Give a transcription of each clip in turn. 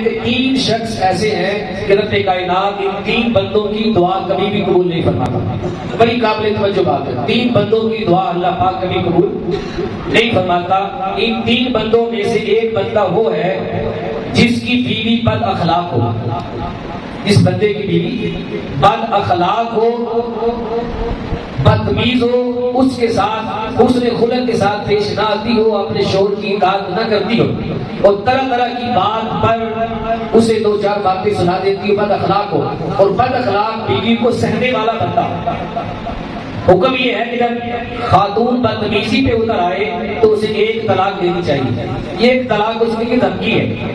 کہ 3 شخص ایسے ہیں کہ رب کائنات ان 3 بندوں کی دعا کبھی بھی قبول نہیں فرماتا. بڑی قابل توجہ بات ہے. 3 بندوں کی دعا اللہ پاک کبھی قبول نہیں فرماتا. ان 3 بندوں میں سے ایک بندہ وہ ہے جس کی بیوی بد اخلاق ہو. جس بندے کی بیوی بد اخلاق ہو، بدتمیز ہو، اس کے ساتھ حسن خلق کے ساتھ پیش نہ آتی ہو، اپنے شوہر کی اطاعت نہ کرتی ہو، اور طرح طرح کی بات پر اسے 2-4 باتیں سنا دیتی ہو، بد اخلاق ہو، اور بد اخلاق بیوی کو سہنے والا بندہ. حکم یہ ہے کہ جب خاتون بدتمیزی پہ اتر آئے تو اسے 1 طلاق دینی چاہیے. یہ 1 طلاق اس کی دھمکی ہے.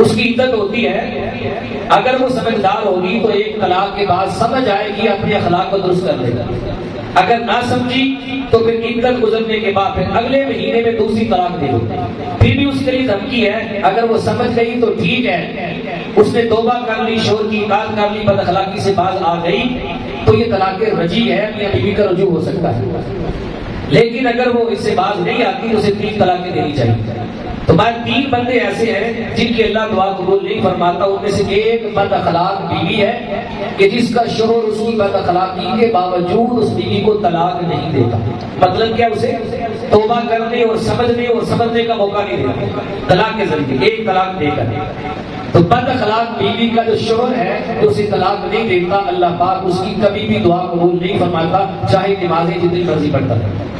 اس کی عزت ہوتی ہے. اگر وہ سمجھدار ہوگی تو 1 طلاق کے بعد سمجھ آئے گی، اپنے اخلاق کو درست کر لے گا. اگر نہ سمجھی تو پھر عدت گزرنے کے بعد پھر اگلے مہینے میں دوسری طلاق دے دو. پھر بھی اس کے لیے دھمکی ہے. اگر وہ سمجھ گئی تو ٹھیک ہے، اس نے توبہ کر لی، شوہر کی اطاعت کر لی، بد اخلاقی سے باز آ گئی تو یہ طلاق رجعی ہے، میاں بیوی کا رجوع ہو سکتا ہے. لیکن اگر وہ اس سے باز نہیں آتی تو اسے 3 طلاقیں دینی چاہیے. تو بعد 3 بندے ایسے ہیں جن کی اللہ دعا قبول نہیں فرماتا. ان میں سے ایک بد اخلاق بیوی ہے کہ جس کا شوہر اس کی بد اخلاقی کے باوجود اس بیوی کو طلاق نہیں دیتا. مطلب کیا؟ اسے توبہ کرنے اور سمجھنے کا موقع نہیں دیتا. طلاق کے ذریعے 1 طلاق دے کر. تو بد اخلاق بیوی کا جو شوہر ہے جو اسے طلاق نہیں دیتا، اللہ پاک اس کی کبھی بھی دعا قبول نہیں فرماتا، چاہے نمازیں جتنی مرضی پڑھتا ہے.